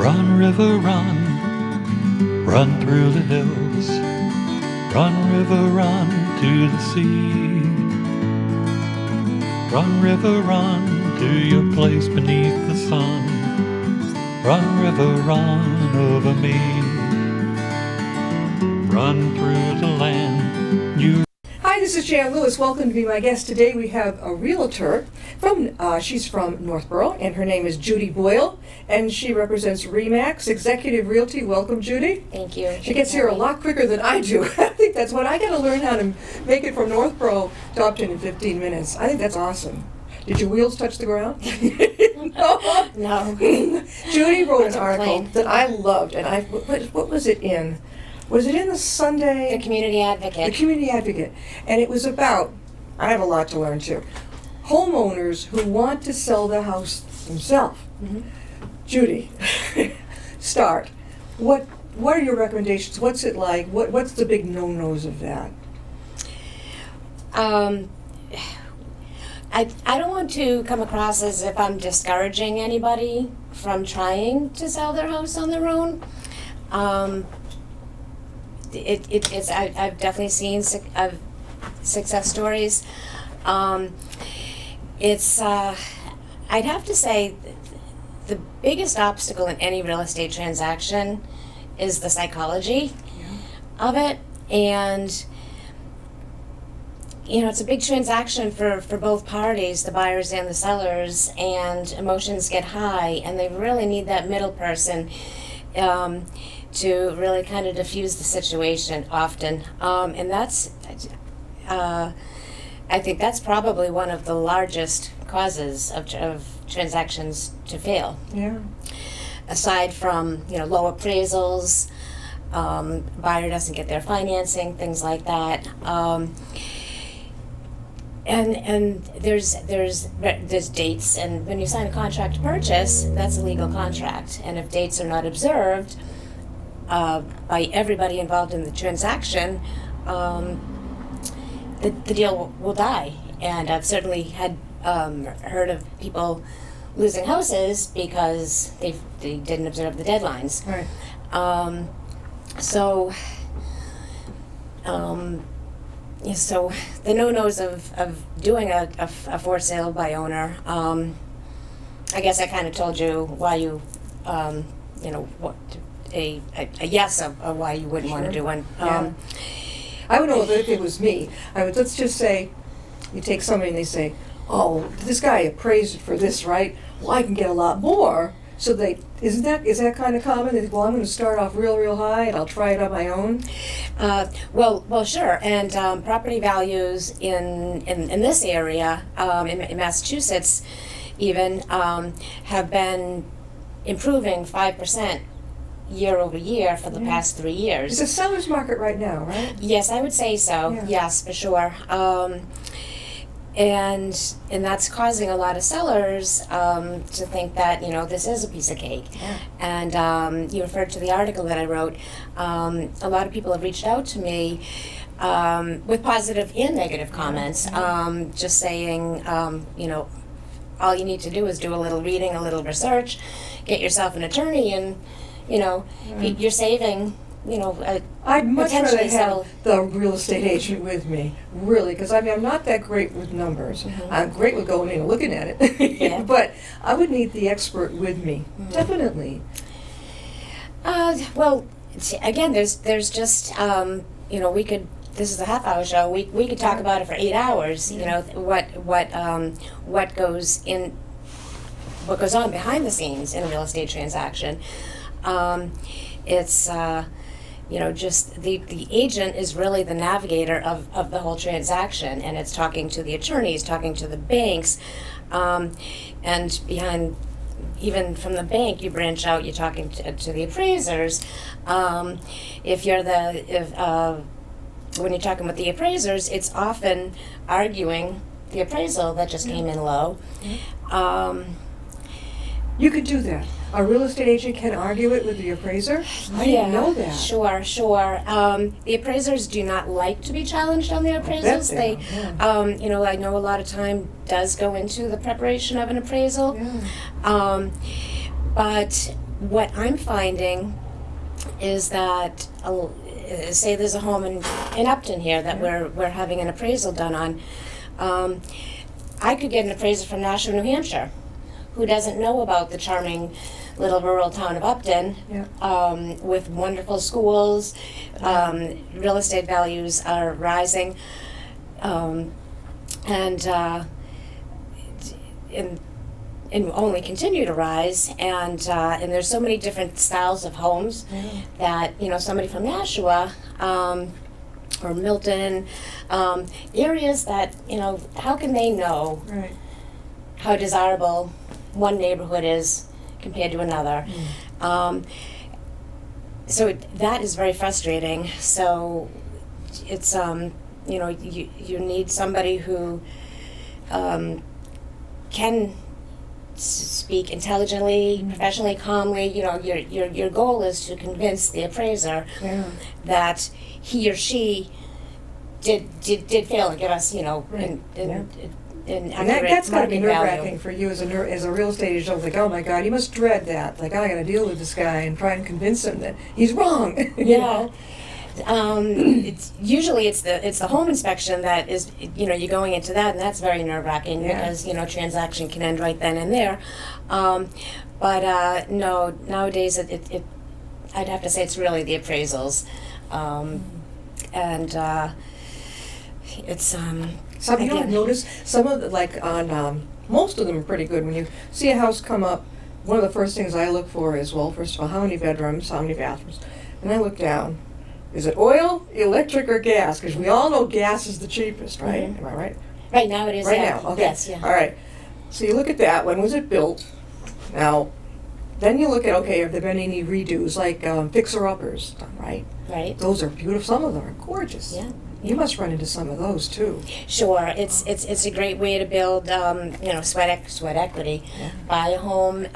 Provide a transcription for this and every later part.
Run, river, run, run through the hills. Run, river, run to the sea. Run, river, run to your place beneath the sun. Run, river, run over me. Run through the land you... Hi, this is Jan Lewis. Welcome to be my guest today. We have a realtor she's from Northborough, and her name is Judy Boyle, and she represents RE/MAX Executive Realty. Welcome, Judy. Thank you. She gets here a lot quicker than I do. I think that's what I got to learn, how to make it from Northborough to Upton in 15 minutes. I think that's awesome. Did your wheels touch the ground? No. No. Judy wrote an article Plain. that I loved, and what was it in? Was it in the Sunday? The Community Advocate. The Community Advocate. And it was about, I have a lot to learn too, homeowners who want to sell their house themselves. Mm-hmm. Judy, start. What are your recommendations? What's it like? What's the big no-nos of that? I don't want to come across as if I'm discouraging anybody from trying to sell their house on their own. I've definitely seen success stories. I'd have to say the biggest obstacle in any real estate transaction is the psychology of it, and it's a big transaction for both parties, the buyers and the sellers, and emotions get high, and they really need that middle person to really kind of diffuse the situation often. And that's, I think that's probably one of the largest causes of transactions to fail. Yeah. Aside from, low appraisals, buyer doesn't get their financing, things like that. And there's dates, and when you sign a contract to purchase, that's a legal contract. And if dates are not observed by everybody involved in the transaction, the deal will die. And I've certainly had heard of people losing houses because they didn't observe the deadlines. Right. So the no-nos of doing a for sale by owner, I guess I kind of told you why you, what a yes of why you wouldn't want to do one. Yeah. I would know if it was me. Let's just say, you take somebody and they say, oh, this guy appraised it for this, right? Well, I can get a lot more. So is that kind of common? They think, well, I'm going to start off real high and I'll try it on my own. Well, sure. And property values in this area, in Massachusetts, even have been improving 5% year over year for the past 3 years. It's a seller's market right now, right? Yes, I would say so. Yeah. Yes, for sure. And that's causing a lot of sellers to think that this is a piece of cake. Yeah. And you referred to the article that I wrote. A lot of people have reached out to me with positive and negative comments, just saying, all you need to do is do a little reading, a little research, get yourself an attorney, and you're saving. I'd much rather potentially have the real estate agent with me, really, because I'm not that great with numbers. Mm-hmm. I'm great with going in and looking at it, Yeah. but I would need the expert with me, definitely. Well, again, there's just we could. This is a half-hour show. We could talk about it for 8 hours. What goes on behind the scenes in a real estate transaction. It's just the agent is really the navigator of the whole transaction, and it's talking to the attorneys, talking to the banks, and behind, even from the bank, you branch out, you're talking to the appraisers. When you're talking with the appraisers, it's often arguing the appraisal that just came in low. You could do that. A real estate agent can argue it with the appraiser? I didn't know that. Sure. The appraisers do not like to be challenged on their appraisals. I know a lot of time does go into the preparation of an appraisal. Yeah. But what I'm finding is that, say there's a home in Upton here that we're having an appraisal done on. I could get an appraiser from Nashua, New Hampshire, who doesn't know about the charming little rural town of Upton, with wonderful schools. Real estate values are rising, and only continue to rise. And there's so many different styles of homes that somebody from Nashua or Milton, areas that how can they know how desirable one neighborhood is compared to another. So that is very frustrating. So it's you need somebody who can speak intelligently, professionally, calmly. Your goal is to convince the appraiser that he or she did fail and give us and that's got to be nerve-wracking for you as a real estate agent. Like, oh my God, you must dread that. Like, I got to deal with this guy and try and convince him that he's wrong. It's usually it's the home inspection that is you're going into that, and that's very nerve-wracking because transaction can end right then and there. But no, nowadays it I'd have to say it's really the appraisals, and it's Some you don't notice some of the, like on most of them are pretty good. When you see a house come up, one of the first things I look for is, well, first of all, how many bedrooms, how many bathrooms, and I look down. Is it oil, electric, or gas? Because we all know gas is the cheapest, right? Am I right? Right now it is. Right now, okay. Yes, All right. So you look at that. When was it built? Now, then you look at, okay, have there been any redos, like fixer-uppers done, right? Right. Those are beautiful. Some of them are gorgeous. Yeah. You must run into some of those too. Sure, it's a great way to build sweat equity. Buy a home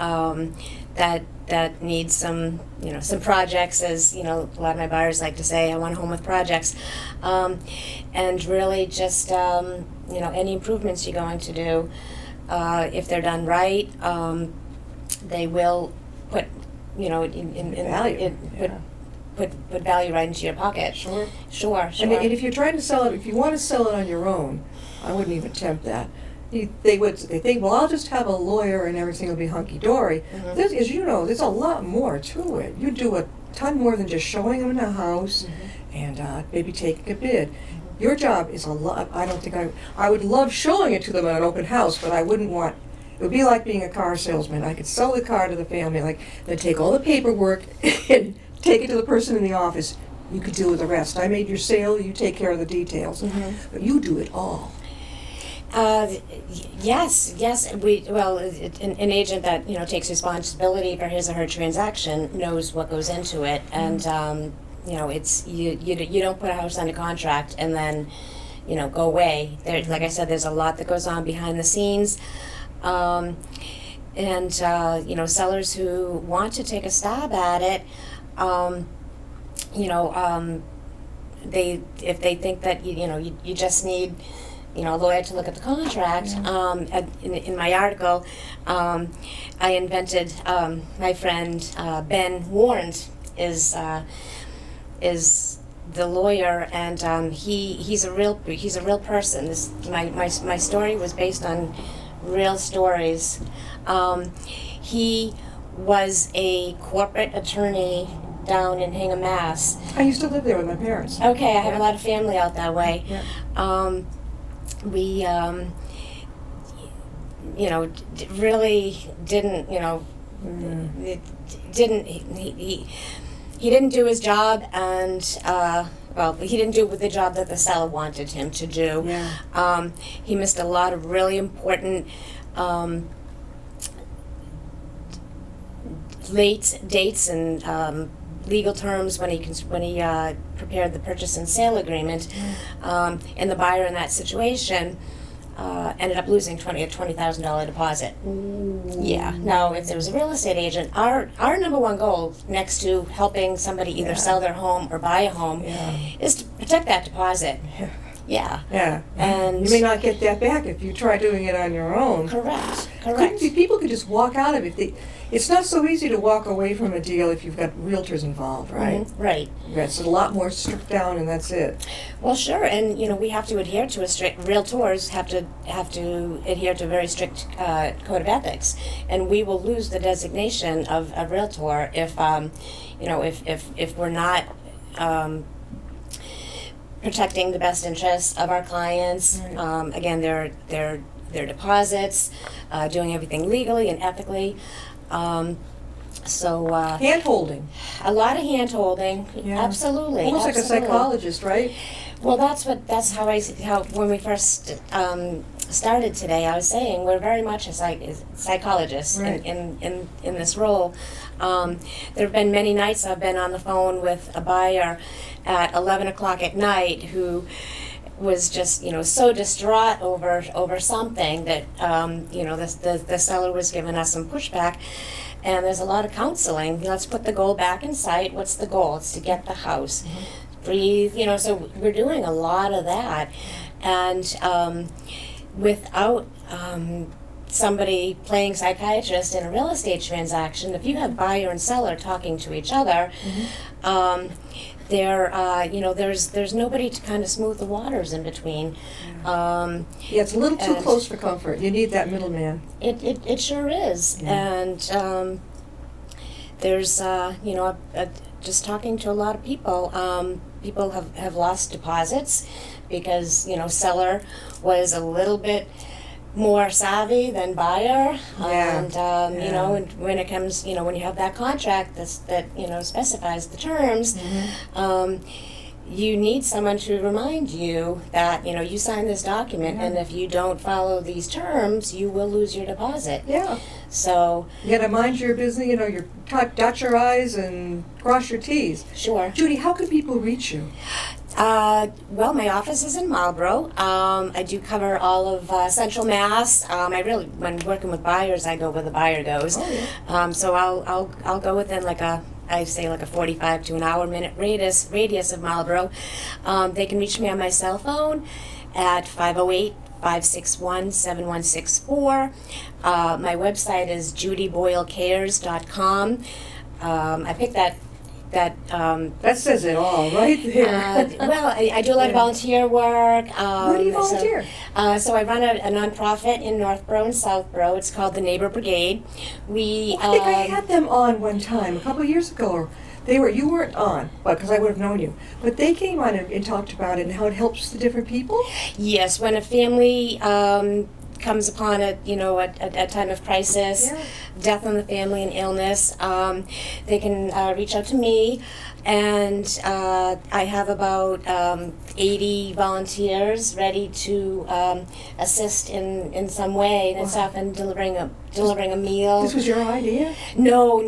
that needs some some projects, as a lot of my buyers like to say, I want a home with projects, and really just any improvements you're going to do, if they're done right, they will put in value. Put value right into your pocket. Sure. And if you're trying to sell it, if you want to sell it on your own, I wouldn't even attempt that. They think, well, I'll just have a lawyer and everything will be hunky-dory. As you know, there's a lot more to it. You do a ton more than just showing them a house and maybe taking a bid. Your job is a lot. I don't think I would love showing it to them at an open house, but I wouldn't want. It would be like being a car salesman. I could sell the car to the family, then take all the paperwork and take it to the person in the office. You could deal with the rest. I made your sale. You take care of the details. But you do it all. Yes. An agent that takes responsibility for his or her transaction knows what goes into it, and it's you don't put a house under contract and then go away. There, like I said, there's a lot that goes on behind the scenes. And sellers who want to take a stab at it, if they think that you just need a lawyer to look at the contract. In my article, I invented my friend Ben Warrant is the lawyer, and he's a real person. My story was based on real stories. He was a corporate attorney down in Hingham, Mass. I used to live there with my parents. Okay, I have a lot of family out that way. We, really didn't, he didn't do his job, and he didn't do the job that the seller wanted him to do. He missed a lot of really important late dates and legal terms when he prepared the purchase and sale agreement, and the buyer in that situation ended up losing a $20,000 deposit. Yeah. Now, if there was a real estate agent, our number one goal, next to helping somebody either sell their home or buy a home, is to protect that deposit. Yeah. Yeah. And you may not get that back if you try doing it on your own. correct. People could just walk out of it. It's not so easy to walk away from a deal if you've got realtors involved, right? Mhm, right. It's a lot more stripped down, and that's it. Well, sure, and we have to adhere to a strict. Realtors have to adhere to a very strict code of ethics, and we will lose the designation of a realtor if if we're not protecting the best interests of our clients. Right. Again, their deposits, doing everything legally and ethically. Hand holding. A lot of hand holding. Yeah. Absolutely. Almost like a absolutely. psychologist, right? Well, that's how when we first started today, I was saying we're very much a psychologist Right. in this role. There have been many nights I've been on the phone with a buyer at 11 o'clock at night who was just so distraught over something that the seller was giving us some pushback. And there's a lot of counseling. Let's put the goal back in sight. What's the goal? It's to get the house. Mm-hmm. Breathe, so we're doing a lot of that. And without somebody playing psychiatrist in a real estate transaction, if you have buyer and seller talking to each other, there's nobody to kind of smooth the waters in between. It's a little too close for comfort. You need that middleman. It sure is. Yeah. And there's just talking to a lot of people. People have lost deposits because seller was a little bit more savvy than buyer. Yeah. And when it comes, when you have that contract that specifies the terms, you need someone to remind you that you signed this document, and if you don't follow these terms, you will lose your deposit. Yeah. So You got to mind your business. You dot your I's and cross your T's. sure. Judy, how can people reach you? Well, my office is in Marlborough. I do cover all of Central Mass. When working with buyers, I go where the buyer goes. Oh, yeah. So I'll go within like a 45 to an hour minute radius of Marlborough. They can reach me on my cell phone at 508-561-7164. My website is judyboylecares.com. I picked that That says it all right there. well, I do a lot of volunteer work. Where do you volunteer? So I run a nonprofit in Northborough and Southborough. It's called the Neighbor Brigade. I think I had them on one time, a couple of years ago. You weren't on, because I would have known you. But they came on and talked about it and how it helps the different people. Yes, when a family comes upon a time of crisis, death in the family and illness, they can reach out to me, and I have about 80 volunteers ready to assist in some way. And it's often delivering a meal. This was your idea? No.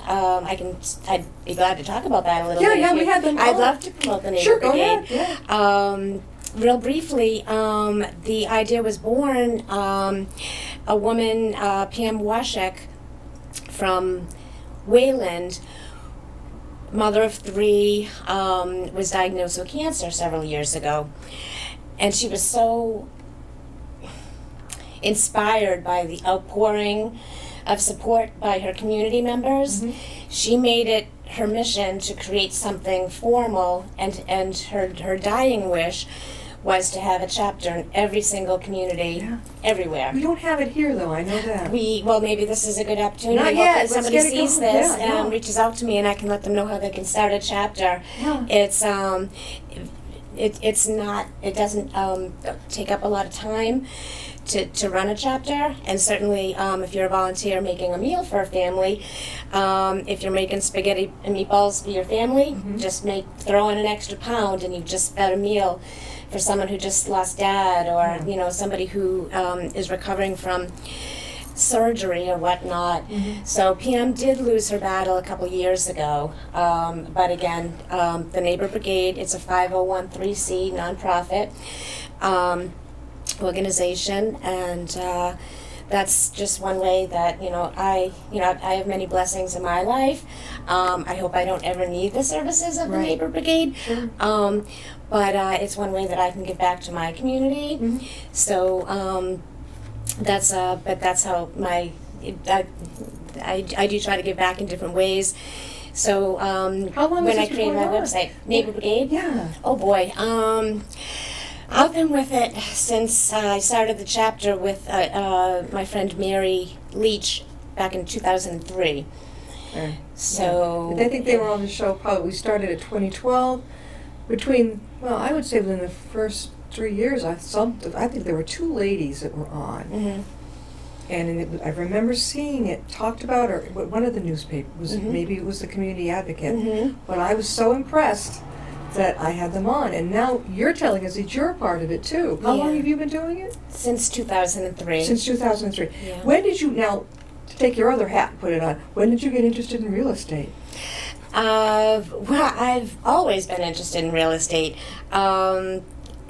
I'd be glad to talk about that a little bit. Yeah, we had them I'd on. love to promote the Neighbor Sure, go Brigade. ahead. Yeah. Real briefly, the idea was born, a woman, Pam Washek from Wayland, mother of 3, was diagnosed with cancer several years ago. And she was so inspired by the outpouring of support by her community members. Mm-hmm. She made it her mission to create something formal, and her dying wish was to have a chapter in every single community, everywhere. We don't have it here, though. I know that. Maybe this is a good opportunity. Not yet. Hopefully somebody Let's get it sees going. this Yeah, and reaches out to me, and I can let them know how they can start a chapter. Yeah. It doesn't take up a lot of time to run a chapter, and certainly if you're a volunteer making a meal for a family, if you're making spaghetti and meatballs for your family, just throw in an extra pound, and you've just fed a meal for someone who just lost dad, or somebody who is recovering from surgery or whatnot. So Pam did lose her battle a couple years ago, but again, the Neighbor Brigade, it's a 501(c) nonprofit organization, and that's just one way that, I have many blessings in my life. I hope I don't ever need the services of the Right. neighbor brigade. Sure. But it's one way that I can give back to my community. Mhm. So that's how I do try to give back in different ways. So How long when has I this been created my going on? website, Neighbor Brigade. Yeah. Oh boy, I've been with it since I started the chapter with my friend Mary Leach back in 2003. So I think they were on the show probably, we started at 2012. I would say within the first 3 years, I think there were 2 ladies that were on. Mhm. And I remember seeing it talked about, or one of the newspapers, Mhm. maybe it was the Community Advocate. Mhm. But I was so impressed that I had them on. And now you're telling us that you're a part of it too. How long Yeah. have you been doing it? Since 2003. Since 2003. Yeah. When did you, now, to take your other hat and put it on, when did you get interested in real estate? Well, I've always been interested in real estate.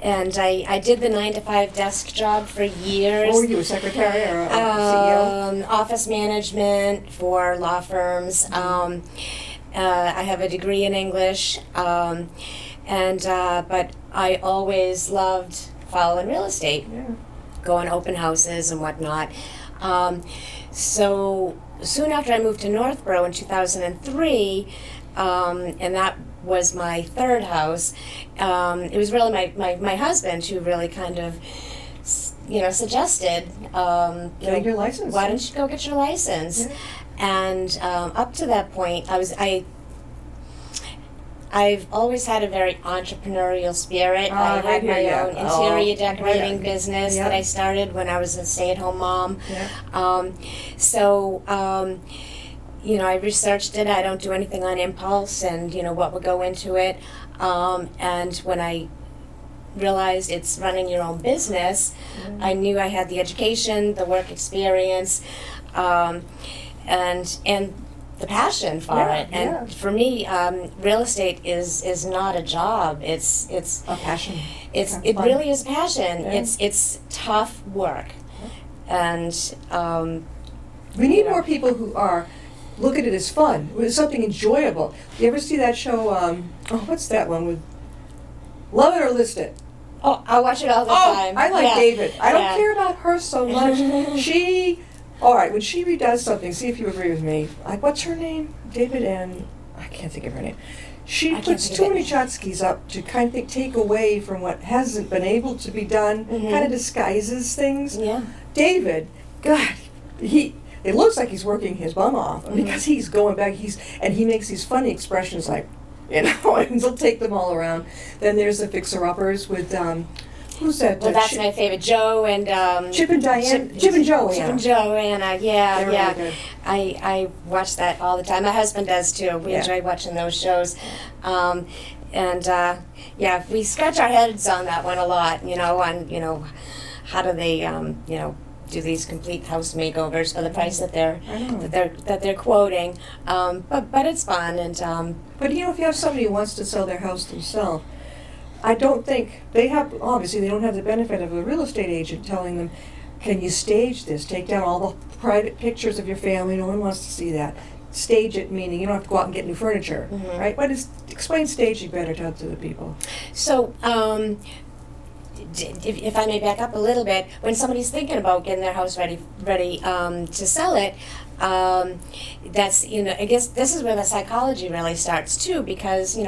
And I did the 9-to-5 desk job for years. Or were you a secretary or a CEO? Office management for law firms. I have a degree in English, but I always loved following real estate, Yeah. going to open houses and whatnot. So soon after I moved to Northborough in 2003, and that was my third house. It was really my husband who really kind of, suggested, Getting your license. why don't you go get your license? Yeah. And up to that point, I've always had a very entrepreneurial spirit. I had my own interior decorating business that I started when I was a stay-at-home mom. Yeah. I researched it. I don't do anything on impulse and, what would go into it. And when I realized it's running your own business, I knew I had the education, the work experience, and the passion for it. And for me, real estate is not a job. It's A passion. it Fun. really is passion. Yeah. It's tough work, and We need more people who look at it as fun. It's something enjoyable. You ever see that show, what's that one with Love It or List It? oh, I watch it all the time. I like Yeah. David. I don't Yeah. care about her so much. All right, when she redoes something, see if you agree with me. Like, what's her name? David and, I can't think of her name. She I puts can't too think of many it. Chotskys up to kind of take away from what hasn't been able to be done, Mhm. kind of disguises things. Yeah. David, God, it looks like he's working his bum off because he's going back, and he makes these funny expressions like, and he'll take them all around. Then there's the fixer-uppers with, who's that? Well, that's my favorite, Joe and Chip and Joanna. Chip and Joanna. Yeah, They're yeah. really good. I watch that all the time. My husband does too. We Yeah. enjoy watching those shows, we scratch our heads on that one a lot. How do they do these complete house makeovers for the price that I know. they're quoting? But it's fun and. But if you have somebody who wants to sell their house themselves, I don't think they don't have the benefit of a real estate agent telling them, can you stage this? Take down all the private pictures of your family. No one wants to see that. Stage it, meaning you don't have to go out and get new furniture, Mhm. right? Explain staging better to the people. So, if I may back up a little bit, when somebody's thinking about getting their house ready to sell it, that's I guess this is where the psychology really starts too, because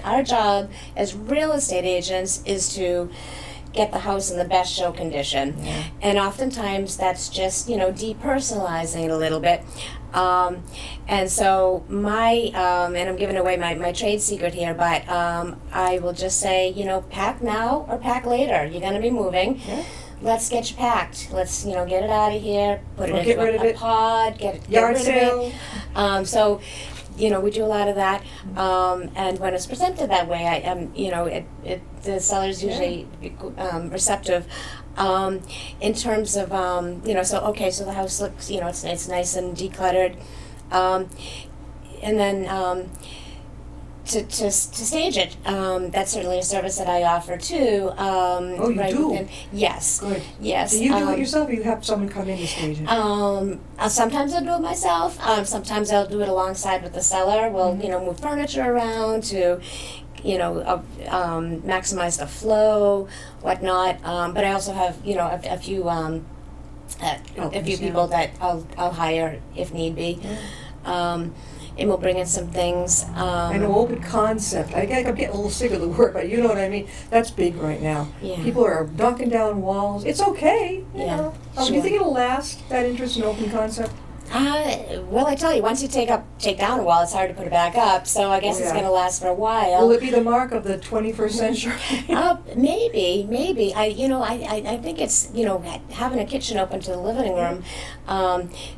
our job as real estate agents is to get the house in the best show condition, and oftentimes that's just depersonalizing it a little bit. And so and I'm giving away my trade secret here, but I will just say, pack now or pack later. You're going to be moving. Yeah. Let's get you packed. Let's, get it out of here, put it Or into get rid of a it. pod, get Yard rid sale. of it. So, we do a lot of that. And when it's presented that way, the seller's usually receptive. In terms of, so the house looks, it's nice and decluttered. And then to stage it. That's certainly a service that I offer too. Oh, you do? Yes. Good. Yes. Do you do it yourself, or you have someone come in to stage it? Sometimes I'll do it myself. Sometimes I'll do it alongside with the seller. We'll, move furniture around to, maximize the flow, whatnot. But I also have, a few people that I'll hire if need be. And we'll bring in some things. An open concept. I'm getting a little sick of the word, but you know what I mean. That's big right now. Yeah. People are knocking down walls. It's okay, you Yeah, know. sure. Do you think it'll last, that interest in open concept? Well, I tell you, once you take down a wall, it's hard to put it back up. So I guess Oh, yeah. it's going to last for a while. Will it be the mark of the 21st century? Maybe. I think it's, having a kitchen open to the living room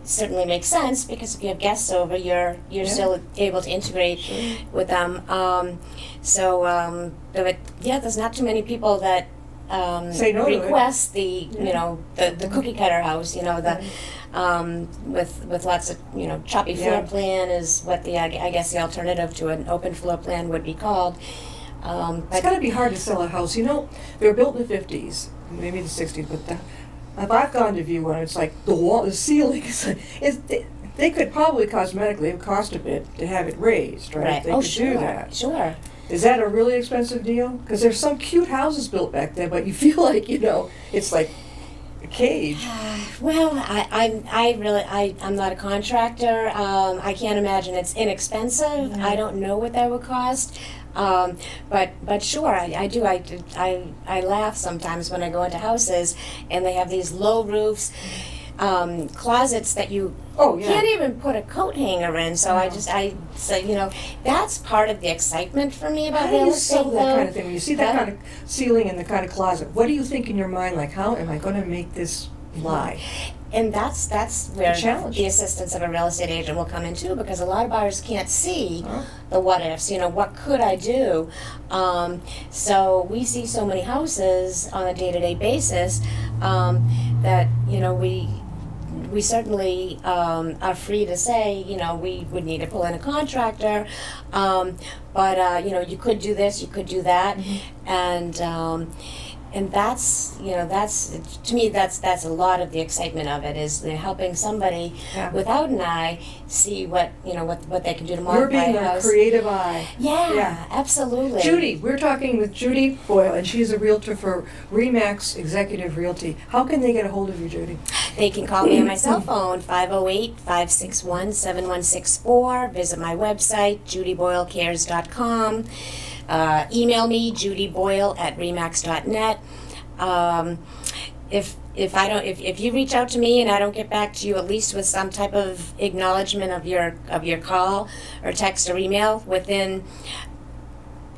certainly makes sense, because if you have guests over, you're still able to integrate with them. There's not too many people that Say no to it. request the cookie cutter house, with lots of choppy floor plan is what I guess the alternative to an open floor plan would be called. It's got to be hard to sell a house. They were built in the 50s, maybe the 60s, but if I've gone to view one, it's like the wall, the ceiling, they could probably cosmetically, it would cost a bit to have it raised, right? They could do that. Sure. Is that a really expensive deal? Because there's some cute houses built back then, but you feel like, it's like a cage. Well, I'm not a contractor. I can't imagine it's inexpensive. I don't know what that would cost. But sure, I do. I laugh sometimes when I go into houses and they have these low roofs, closets that you can't even put a coat hanger in. So that's part of the excitement for me about How do real you estate. sell that kind of thing? When you see that kind of ceiling and the kind of closet, what do you think in your mind? Like, how am I going to make this lie? And that's where challenge. the assistance of a real estate agent will come in too, because a lot of buyers can't see the what ifs. What could I do? So we see so many houses on a day-to-day basis that we certainly are free to say, we would need to pull in a contractor, but you could do this, you could do that, and that's to me that's a lot of the excitement of it, is helping somebody without an eye see what they can do to modify You're being a a house. creative eye. Yeah, absolutely. Judy, we're talking with Judy Boyle, and she's a realtor for RE/MAX Executive Realty. How can they get a hold of you, Judy? They can call me on my cell phone, 508-561-7164. Visit my website, judyboylecares.com. Email me, judyboyle@remax.net. If you reach out to me and I don't get back to you, at least with some type of acknowledgement of your call or text or email within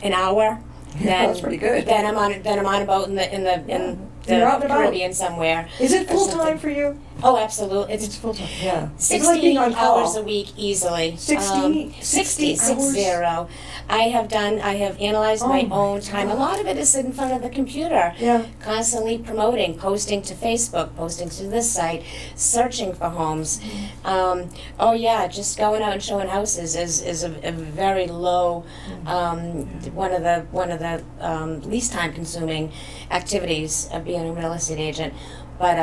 an hour, then That's pretty good. Then I'm on a boat in the You're out and about. Caribbean somewhere. Is it or full something. time for you? Oh, absolutely. It's full time. Yeah. 60 It's like being on call. hours a week easily. 60 60 hours? I have analyzed my my own time. A God. lot of it is in front of the computer. Yeah. Constantly promoting, posting to Facebook, posting to this site, searching for homes. Just going out and showing houses is a very low, one of the least time consuming activities of being a real estate agent. But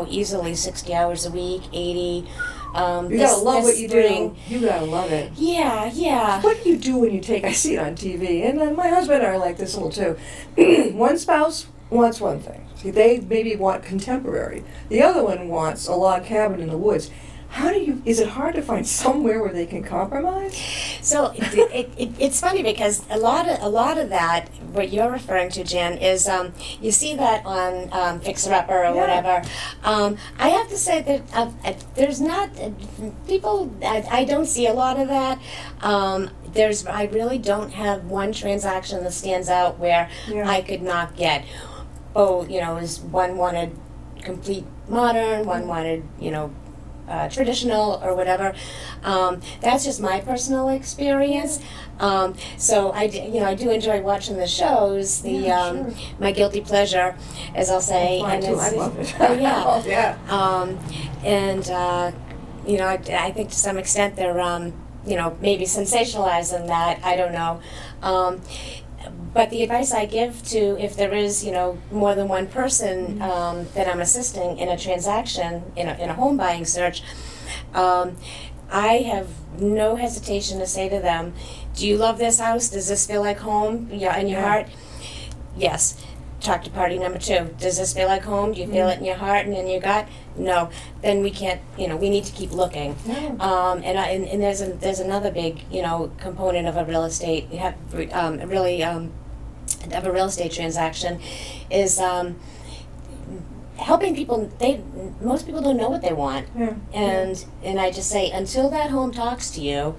easily 60 hours a week, 80. You gotta love what you do. You gotta love it. Yeah. What do you do when you I see it on TV, and my husband and I are like this a little too. One spouse wants one thing. See, they maybe want contemporary. The other one wants a log cabin in the woods. Is it hard to find somewhere where they can compromise? So it's funny, because a lot of that, what you're referring to, Jen, is you see that on Fixer Upper or whatever. I have to say that there's not people. I don't see a lot of that. I really don't have one transaction that stands out where I could not get. Is one wanted complete modern, one wanted traditional or whatever. That's just my personal experience. So I do enjoy watching the shows. My guilty pleasure, as I'll say. Mine too. I love it. Oh yeah. Yeah. I think to some extent they're maybe sensationalizing that, I don't know. But the advice I give to, if there is, more than one person that I'm assisting in a transaction, in a home buying search, I have no hesitation to say to them, do you love this house? Does this feel like home in your heart? Yes. Talk to party number 2. Does this feel like home? Do you feel it in your heart and in your gut? No. Then we can't, we need to keep looking. Yeah. And there's another big, component of a real estate, of a real estate transaction is helping people. Most people don't know what they want. Yeah. And I just say, until that home talks to you,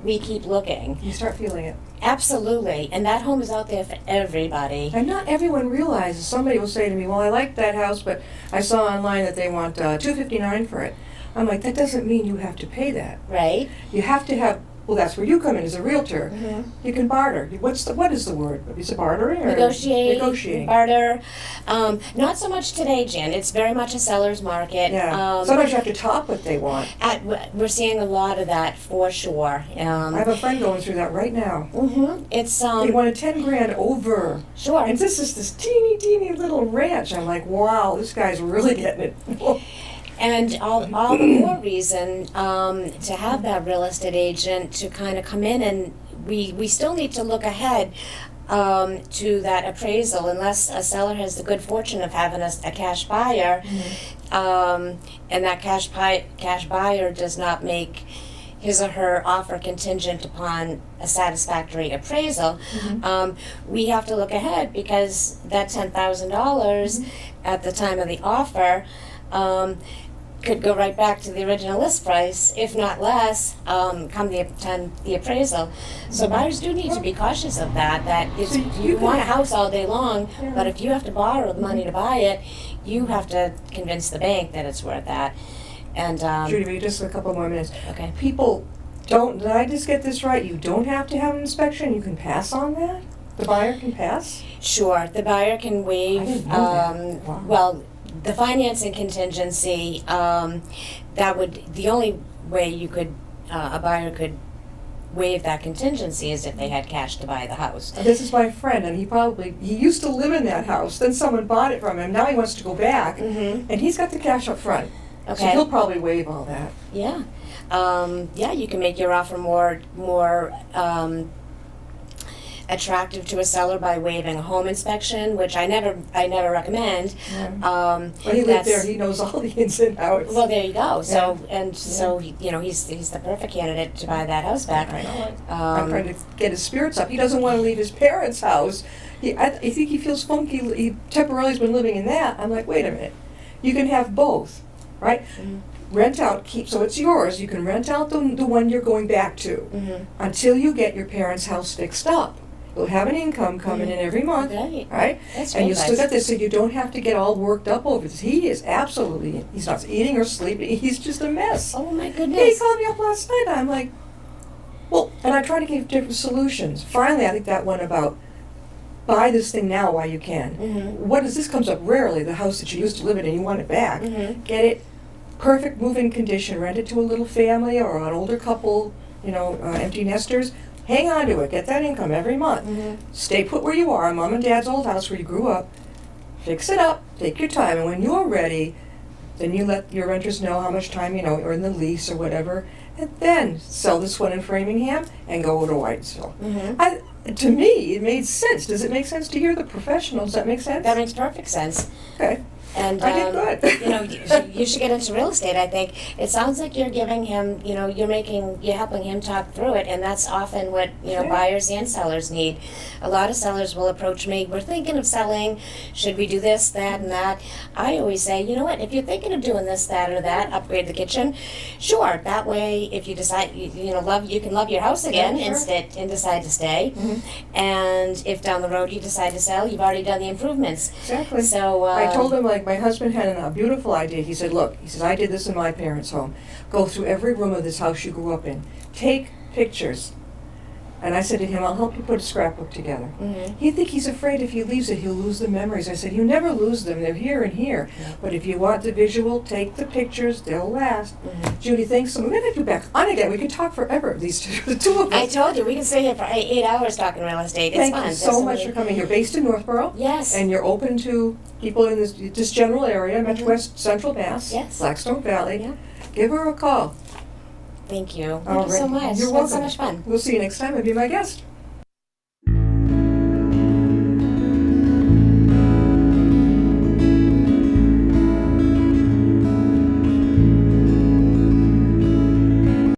we keep looking. You start feeling it. Absolutely. And that home is out there for everybody. And not everyone realizes. Somebody will say to me, well, I like that house, but I saw online that they want $259 for it. I'm like, that doesn't mean you have to pay that. Right. You have to have, well, that's where you come in as a realtor. Mm-hmm. You can barter. What is the word? Is it bartering or negotiating? Barter. Not so much today, Jan. It's very much a seller's market. Yeah. Sometimes you have to top what they want. We're seeing a lot of that for sure. I have a friend going through that right now. Mm-hmm. It's they wanted $10,000 over. Sure. And this is this teeny little ranch. I'm like, wow, this guy's really getting it. And all the more reason to have that real estate agent to kind of come in, and we still need to look ahead to that appraisal, unless a seller has the good fortune of having a cash buyer, and that cash buyer does not make his or her offer contingent upon a satisfactory appraisal. We have to look ahead, because that $10,000 at the time of the offer could go right back to the original list price, if not less, come the appraisal. So buyers do need to be cautious of that. That it's, you want a house all day long, but if you have to borrow the money to buy it, you have to convince the bank that it's worth that. And Judy, will you just a couple more minutes? Okay. People don't, did I just get this right? You don't have to have an inspection, you can pass on that? The buyer can pass? Sure, the buyer can waive, I didn't know that. Wow. well, the financing contingency, the only way you could, a buyer could waive that contingency is if they had cash to buy the house. This is my friend, and he used to live in that house, then someone bought it from him, now he wants to go back, and he's got the cash up front. Okay. So he'll probably waive all that. Yeah. You can make your offer more attractive to a seller by waiving a home inspection, which I never recommend. Yeah. Well, he lived there, he knows all the ins and outs. Well, there you go. So he's the perfect candidate to buy that house back. I know. I'm trying to get his spirits up. He doesn't want to leave his parents' house. I think he feels funky. He temporarily has been living in that. I'm like, wait a minute. You can have both, right? Rent out, so it's yours. You can rent out the one you're going back to until you get your parents' house fixed up. You'll have an income coming in every month, right? That's and you nice. still got this, so you don't have to get all worked up over this. He is absolutely, he's not eating or sleeping. He's just a mess. Oh my He goodness. called me up last night. I'm like, well, and I try to give different solutions. Finally, I think that one about buy this thing now while you can. What is this? Comes up rarely. The house that you used to live in and you want it back. Get it, perfect move-in condition. Rent it to a little family or an older couple. Empty nesters. Hang on to it. Get that income every month. Stay put where you are, mom and dad's old house where you grew up. Fix it up. Take your time, and when you're ready, then you let your renters know how much time or in the lease or whatever, and then sell this one in Framingham and go to Whitesville. To me, it made sense. Does it make sense to you, the professional? Does that make sense? That makes perfect sense. Okay. And I did good. you should get into real estate. I think it sounds like you're giving him, you're helping him talk through it, and that's often what buyers and sellers need. A lot of sellers will approach me. We're thinking of selling. Should we do this, that, and that? I always say, you know what? If you're thinking of doing this, that, or that, upgrade the kitchen. Sure. That way, if you decide, you can love your house again and decide to stay. And if down the road you decide to sell, you've already done the improvements. Exactly. So I told him, my husband had a beautiful idea. He said, look, I did this in my parents' home. Go through every room of this house you grew up in. Take pictures. And I said to him, I'll help you put a scrapbook together. Mhm. He'd think he's afraid if he leaves it, he'll lose the memories. I said, you never lose them. They're here and here. Yeah. But if you want the visual, take the pictures. They'll last. Mhm. Judy, thanks so much. I'm going to have you back on again. We could talk forever, these two, the two of us. I told you, we can stay here for 8 hours talking real estate. It's Thank fun. you so much for coming. You're based in Northborough. Yes. And you're open to people in this general area, Metro West Central Mass, Yes. Blackstone Valley. Yeah. Give her a call. Thank you. All Thank you so right. much. You're It's welcome. so much fun. We'll see you next time and be my guest.